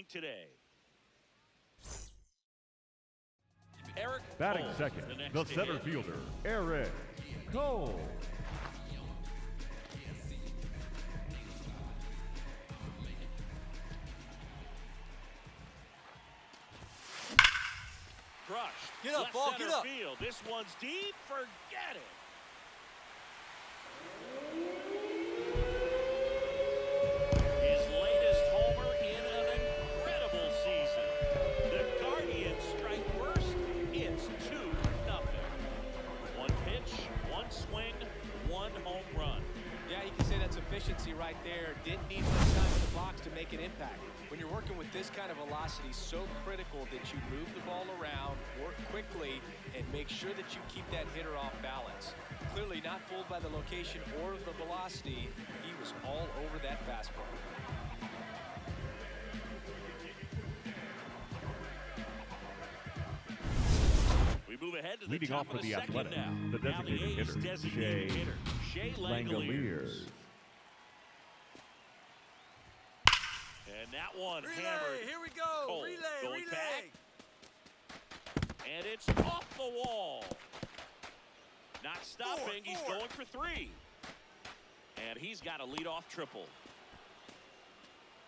point today. Eric Batting Cole, second, the the center fielder, Eric Cole. Crushed. Get up, Left ball, center get up. field. This one's deep. Forget it. His latest homer in an incredible season. The Guardians strike first. It's 2-0. One pitch, one swing, one home run. Yeah, you can say that's efficiency right there. Didn't need much time in the box to make an impact. When you're working with this kind of velocity, so critical that you move the ball around, work quickly, and make sure that you keep that hitter off balance. Clearly not fooled by the location or the velocity. He was all over that fastball. We move ahead to the Leading top off for of the the second Athletics, now. the designated hitter, Designated hitter, Shea Langoliers. And that one hammered. Here we go. Cole going back. And it's off the wall. Not stopping. He's going for 3. And he's got a leadoff triple.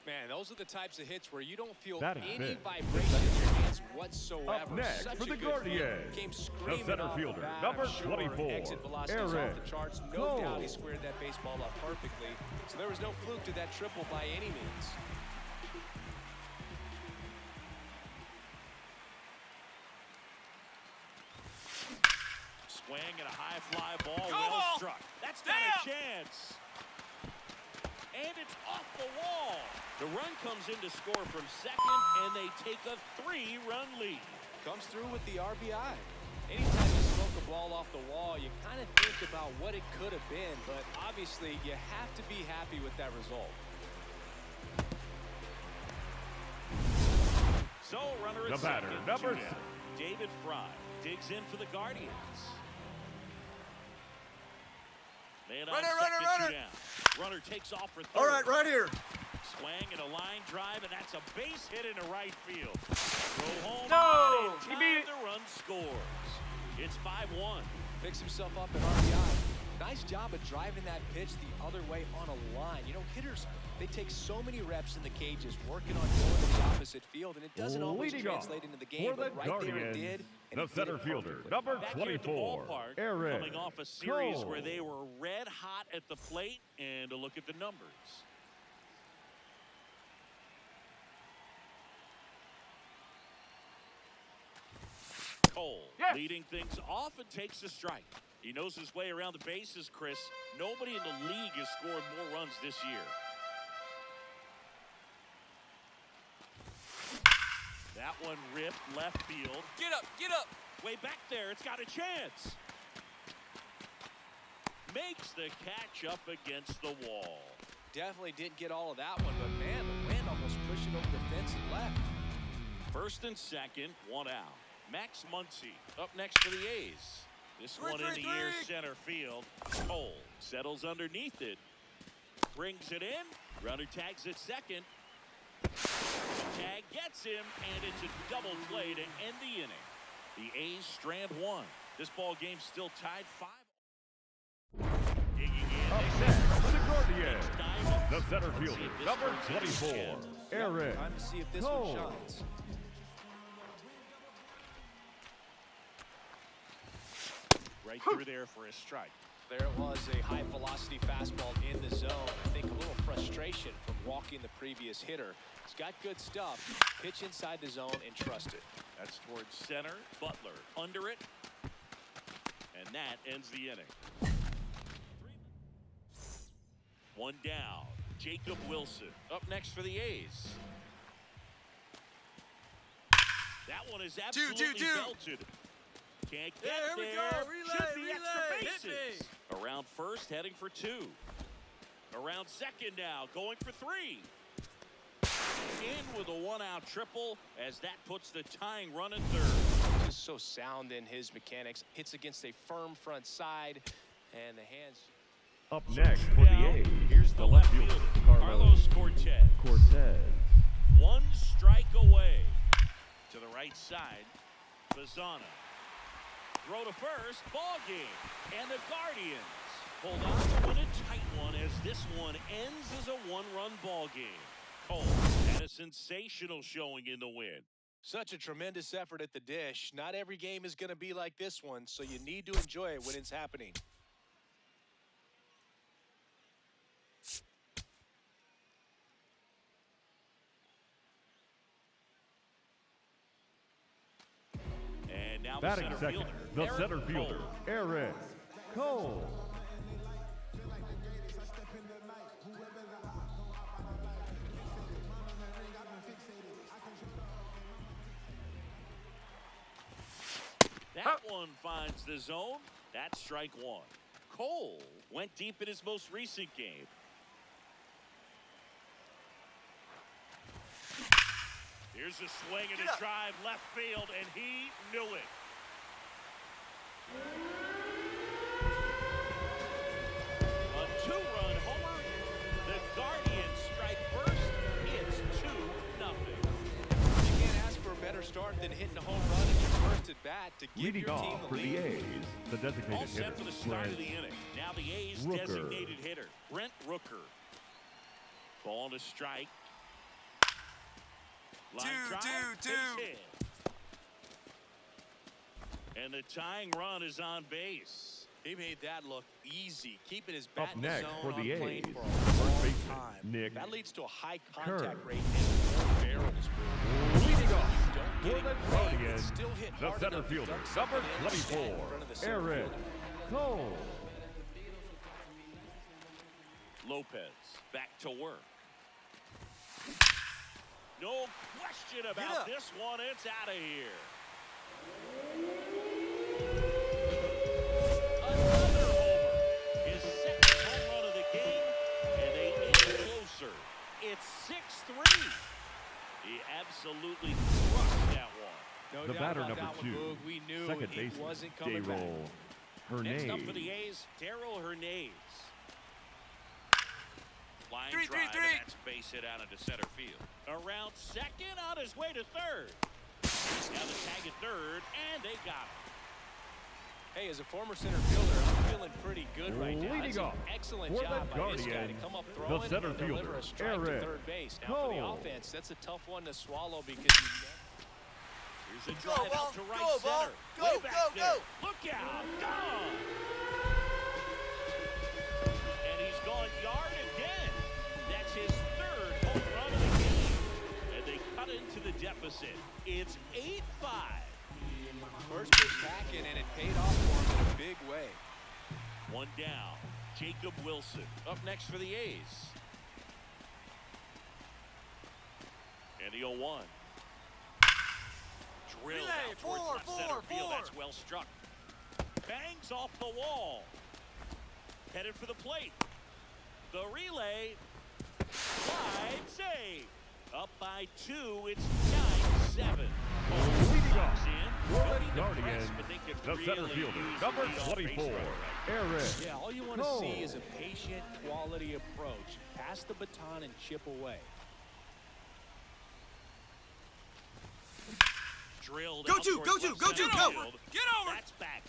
Man, those are the types of hits where you don't feel Batting any fifth, vibration in your hands whatsoever. Up next Such for a the good Guardians, flip. Came screaming center off fielder, the bat. number Sure, 24, exit velocity is Eric off the charts. No Cole. doubt he squared that baseball up perfectly. So there was no fluke to that triple by any means. Swing and a high fly ball. Well struck. That's not a chance. And it's off the wall. The run comes in to score from second, and they take a 3-run lead. Comes through with the RBI. Anytime you smoke a ball off the wall, you kind of think about what it could have been, but obviously you have to be happy with that result. So runner at The batter, second, number 2 down. David Fry digs in for the Guardians. Man on second, 2 down. Runner takes off for third. All right, right here. Swing and a line drive, and that's a base hit into right field. Throw home. No! And He beat it. the run scores. It's 5-1. Picks himself up at RBI. Nice job of driving that pitch the other way on a line. You know, hitters, they take so many reps in the cages working on going to the opposite field, and it doesn't always Leading translate off into the game, for the but right there it Guardians, did. And the it did center it fielder, perfectly. number Back here at the 24, ballpark, Eric coming off a series Cole. where they were red hot at the plate, and a look at the numbers. Cole leading things off and takes a strike. He knows his way around the bases, Chris. Nobody in the league has scored more runs this year. That one ripped left field. Get up, get up. Way back there, it's got a chance. Makes the catch up against the wall. Definitely didn't get all of that one, but man, the wind almost pushed it over the fence and left. First and second, 1 out. Max Muncy up next for the A's. This one in the air center field. Cole settles underneath it. Brings it in. Runner tags at second. Tag gets him, and it's a double play to end the inning. The A's strand 1. This ball game still tied 5. Digging in. Up next for the Guardians, the center fielder, number 24, Eric Time to see if this Cole. one shines. Right through there for a strike. There it was, a high velocity fastball in the zone. I think a little frustration from walking the previous hitter. He's got good stuff. Pitch inside the zone and trust it. That's towards center. Butler under it. And that ends the inning. 1 down. Jacob Wilson up next for the A's. That one is absolutely belted. Can't get Here we there. go. Relay, Should be relay. extra bases. Around first, heading for 2. Around second now, going for 3. In with a 1-out triple as that puts the tying run at third. Just so sound in his mechanics. Hits against a firm front side, and the hands. Up next for the A's, Here's the left fielder, fielder, Carlos Cortez. One strike away. To the right side, Bazana. Throw to first, ball game. And the Guardians hold on to win a tight one as this one ends as a one-run ball game. Cole had a sensational showing in the win. Such a tremendous effort at the dish. Not every game is going to be like this one, so you need to enjoy it when it's happening. And now the Batting center second, fielder, the center fielder, Cole. Eric Cole. That one finds the zone. That's strike one. Cole went deep in his most recent game. Here's a swing and a drive left field, and he knew it. A two-run homer. The Guardians strike first. It's 2-0. You can't ask for a better start than hitting a home run in your first at bat to give Leading your team off the for lead. the A's, the designated All hitter, set for the start of the Brent inning. Now the A's Rooker. designated hitter, Brent Rooker. Ball to strike. Line drive, base hit. And the tying run is on base. He made that look easy, keeping his bat Up in the next zone for the on plane A's, for a first long baseman, time. Nick That leads to a high Kerr. contact rate and more barrels. Leading off Don't for get the it Guardians, but still hit the hard center enough to fielder, duck number something in and stand 24, in front of the center Eric fielder. Cole. Lopez back to work. No question about this one. It's out of here. Another homer. His second home run of the game, and they inch closer. It's 6-3. He absolutely crushed that one. No The doubt batter about number that one, 2, Boog. We knew second he baseman, wasn't coming back. Daryl Next up for Hernandez. the A's, Daryl Hernandez. Line Three, drive, three. and that's base hit out into center field. Around second, on his way to third. Now the tag at third, and they got him. Hey, as a former center fielder, I'm feeling pretty good right now. Leading That's an off excellent for job the by this guy to Guardians, come up the throwing center and deliver fielder, a strike to Eric third base. Now for the Cole. offense, that's a tough one to swallow because you Here's a drive out to right Go, ball. center. Go, Way back go, there. go. Look out. Gone. And he's gone yard again. That's his third home run of the game. And they cut into the deficit. It's 8-5. first pitch packing, and it paid off for him in a big way. One down. Jacob Wilson up next for the A's. And the 0-1. Drilled Relay, out towards four, left center field. four. That's well struck. Bangs off the wall. Headed for the plate. The relay. Wide save. Up by 2. It's 9-7. Leading off In. for No the need to Guardians, press, but they could the center really fielder, use number the leadoff 24, base runner. Eric Yeah, all you want to Cole. see is a patient, quality approach. Pass the baton and chip away. Drilled Go out to, towards go to, left go to, center go. field. Get over. That's back.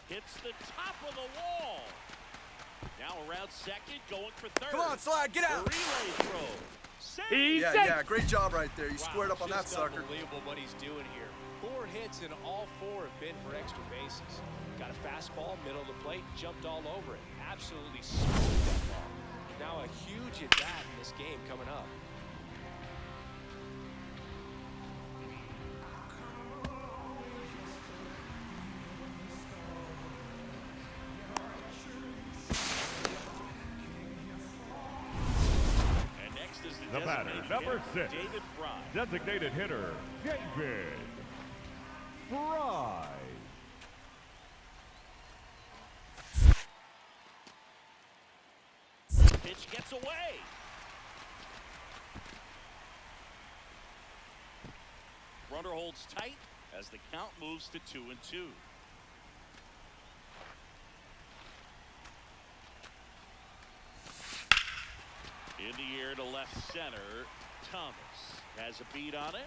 Hits the top of the wall. Now around second, going for third. Come on, Slide, get The out. relay throw. Save. He's Yeah, safe. yeah, great job right there. You Wow, squared up on that just sucker. Unbelievable what he's doing here. 4 hits and all 4 have been for extra bases. Got a fastball, middle of the plate, jumped all over it. Absolutely smoked that ball. Now a huge at bat in this game coming up. And next is The batter, designated number hitter, 6, David Fry. designated hitter, David Fry. Pitch gets away. Runner holds tight as the count moves to 2-2. In the air to left center. Thomas has a beat on it.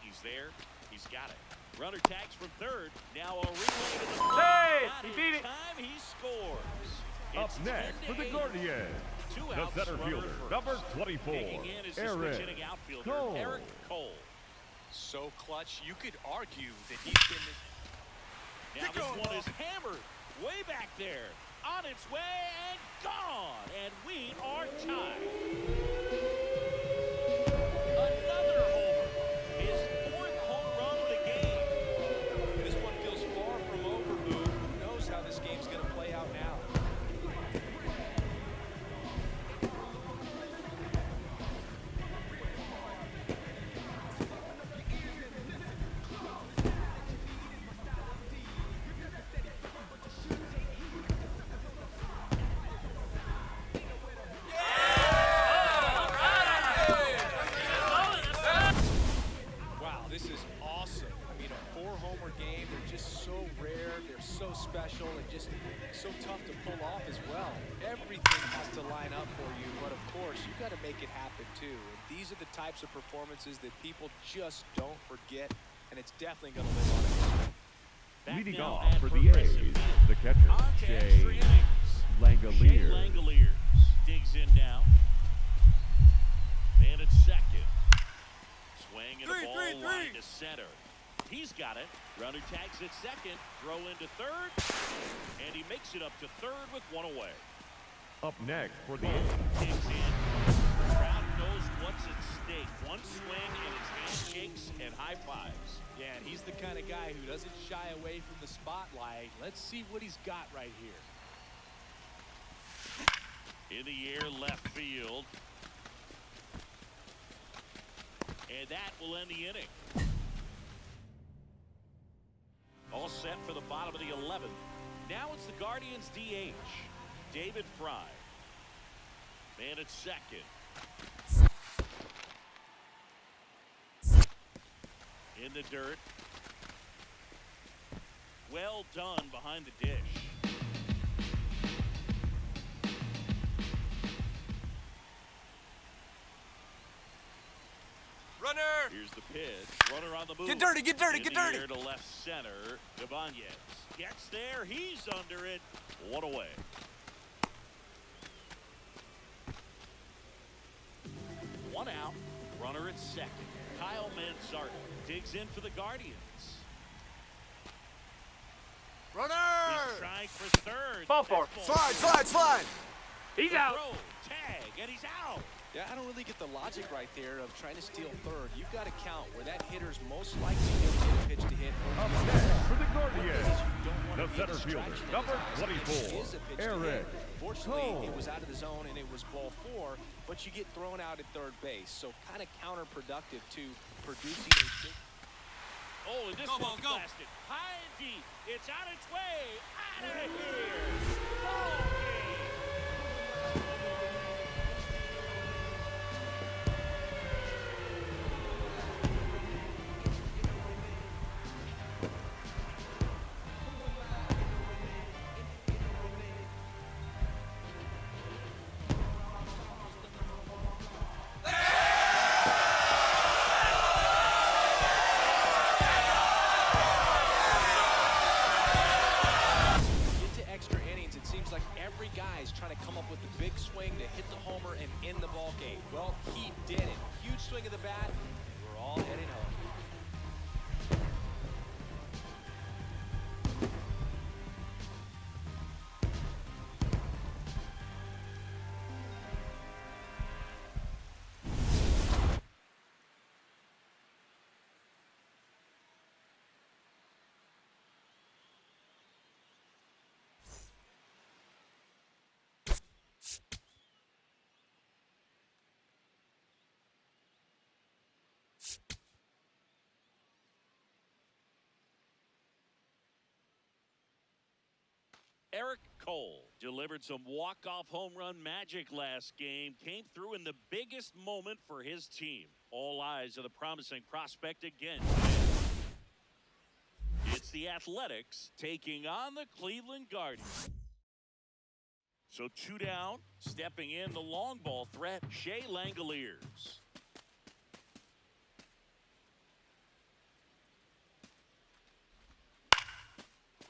He's there. He's got it. Runner tags from third. Now a relay to the plate. Hey, Not he in beat it. time, he scores. Up It's next for the 10-8. Guardians, Two the outs, center runner fielder, first. number 24, Digging in is the switch-hitting outfielder, Cole. Eric Cole. So clutch, you could argue that he's been this. Now this one is hammered way back there. On its way and gone. And we are tied. Another homer. His fourth home run of the game. This one feels far from over, Boo. Who knows how this game's going to play out now? Wow, this is awesome. I mean, a four-homer game, they're just so rare, they're so special, and just so tough to pull off as well. Everything has to line up for you, but of course, you got to make it happen too. And these are the types of performances that people just don't forget, and it's definitely going to live on it. Back Leading now off at for the Progressive. A's, the catcher, On to Shea extra innings. Shea Langoliers. Langoliers digs in now. And it's second. Swing and a ball line to center. He's got it. Runner tags at second. Throw into third. And he makes it up to third with one away. Up next for the A's, Digs in. The crowd knows what's at stake. One swing and it's handshakes and high fives. Yeah, and he's the kind of guy who doesn't shy away from the spotlight. Let's see what he's got right here. In the air, left field. And that will end the inning. All set for the bottom of the 11th. Now it's the Guardians' DH, David Fry. And it's second. In the dirt. Well done behind the dish. Runner! Here's the pitch. Runner on the move. Get dirty, get dirty, In get the dirty! air to left center. Ibanez gets there. He's under it. One away. One out. Runner at second. Kyle Manzardo digs in for the Guardians. Runner! He's trying for third. Ball four. That's Slide, slide, slide! He's The out. throw, tag, and he's out. Yeah, I don't really get the logic right there of trying to steal third. You've got to count where that hitter's most likely going to get a pitch to hit. Up next for the Guardians, You don't want the to be a center fielder, distraction number in his eyes. 24, It is a pitch to Eric hit. Fortunately, Cole. it was out of the zone and it was ball four, but you get thrown out at third base. So kind of counterproductive to producing a big. Oh, and this Go, one's ball, go. blasted. High and deep. It's on its way. Out of here. Ball game. Get to extra innings, it seems like every guy's trying to come up with the big swing to hit the homer and end the ball game. Well, he did it. Huge swing of the bat. We're all heading home. Eric Cole delivered some walk-off home run magic last game. Came through in the biggest moment for his team. All eyes on the promising prospect again. It's the Athletics taking on the Cleveland Guardians. So 2 down, stepping in the long ball threat, Shea Langoliers.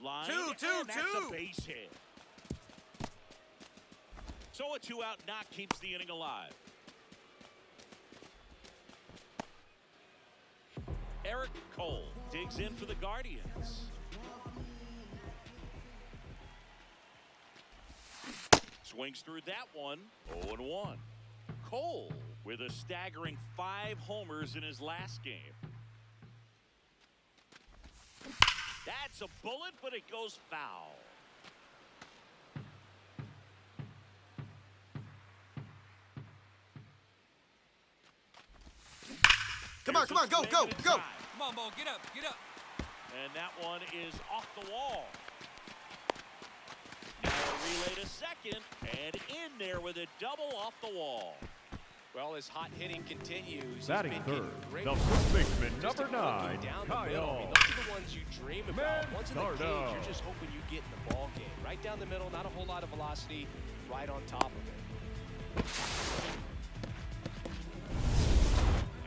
Line, and that's a base hit. So a 2-out knock keeps the inning alive. Eric Cole digs in for the Guardians. Swings through that one, 0-1. Cole with a staggering 5 homers in his last game. That's a bullet, but it goes foul. Come on, go. Come on, Bo, get up. And that one is off the wall. Now a relay to second, and in there with a double off the wall. Well, his hot hitting continues. Batting He's third, great the first baseman, just number 9, down the middle. I mean, Kyle. those are the ones you dream about. Once in the cage, Manzardo. you're just hoping you get in the ball game. Right down the middle, not a whole lot of velocity, right on top of it.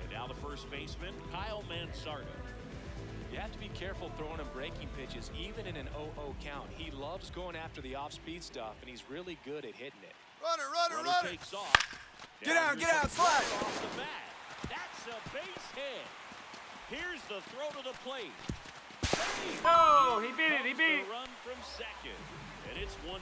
And now the first baseman, Kyle Manzardo. You have to be careful throwing him breaking pitches, even in an 0-0 count. He loves going after the off-speed stuff, and he's really good at hitting it. Runner. Takes off. Get out, slide. Off the bat. That's a base hit. Here's the throw to the plate. Oh, he beat it. The run from second, and it's 1-0.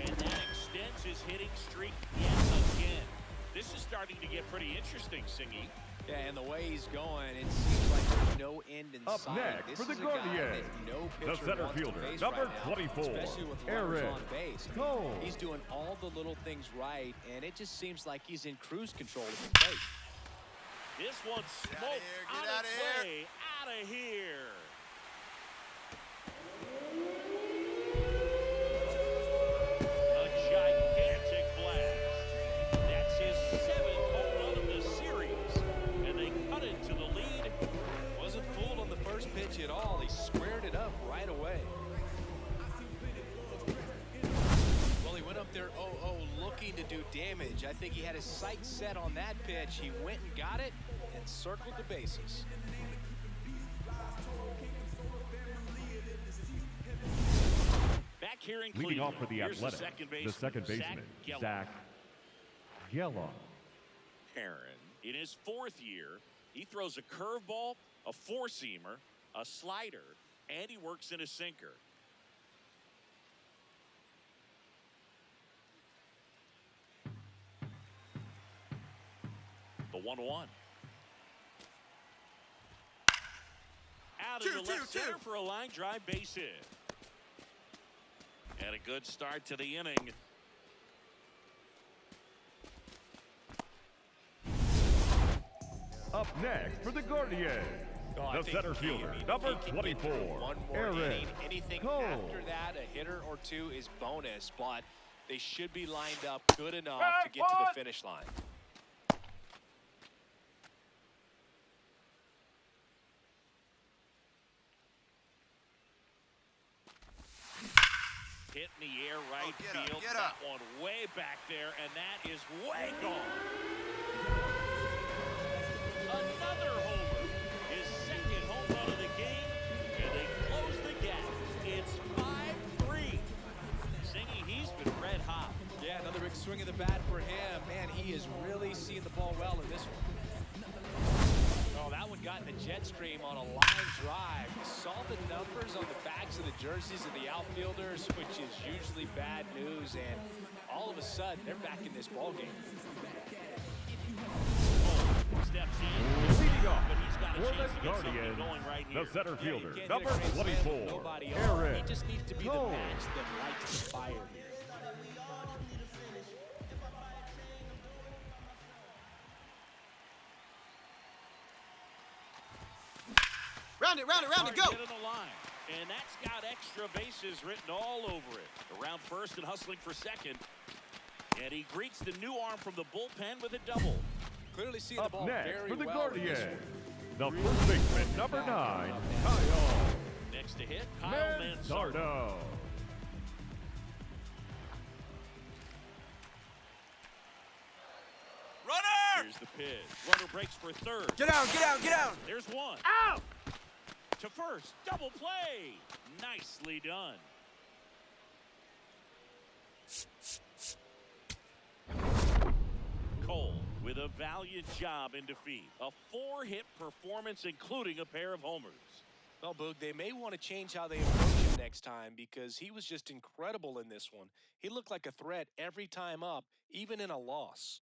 And that extends his hitting streak yet again. This is starting to get pretty interesting, Singy. Yeah, and the way he's going, it seems like there's no end in Up sight. next This for the is a guy Guardians, that no the pitcher center wants to fielder, face number right now, 24, especially with runners Eric on base. Cole. He's doing all the little things right, and it just seems like he's in cruise control of the plate. This one smoked out of play, out of here. A gigantic blast. That's his 7th home run of the series, and they cut it to the lead. Wasn't fooled on the first pitch at all. He squared it up right away. Well, he went up there 0-0 looking to do damage. I think he had his sights set on that pitch. He went and got it and circled the bases. Back here in Leading Cleveland, off for the here's Athletic, the second baseman, Zach Gelof. Aaron, in his 4th year, he throws a curveball, a 4-seamer, a slider, and he works in a sinker. The 1-1. Out of the left center for a line drive base hit. And a good start to the inning. Up next for the Guardians, the center fielder, number 24, One more Eric inning. Anything Cole. after that, a hitter or two is bonus, but they should be lined up good enough to get to the finish line. Hit in the air, right field. Get that up. one way back there, and that is way gone. Another homer. His 2nd home run of the game, and they close the gap. It's 5-3. Singy, he's been red hot. Yeah, another big swing of the bat for him. Man, he is really seeing the ball well in this one. Oh, that one got in the jet stream on a line drive. You saw the numbers on the backs of the jerseys of the outfielders, which is usually bad news, and all of a sudden, they're back in this ball game. Steps in. Leading off But he's got a for chance the to get something Guardians, going right here. the center Yeah, you fielder, can't number get a great swing with 24, nobody on. Eric He just needs to be Cole. the match that lights the fire here. Round it, go. Get in the line. And that's got extra bases written all over it. Around first and hustling for second. And he greets the new arm from the bullpen with a double. Clearly seeing the Up ball next very for the well in this Guardians, one. the first baseman, number 9, Kyle Next to hit, Kyle Manzardo. Manzardo. Here's the pitch. Runner breaks for third. Get down, get down, get down. There's one. Out! To first. Double play. Nicely done. Cole with a valiant job in defeat. A 4-hit performance, including a pair of homers. Well, Boog, they may want to change how they approach him next time because he was just incredible in this one. He looked like a threat every time up, even in a loss.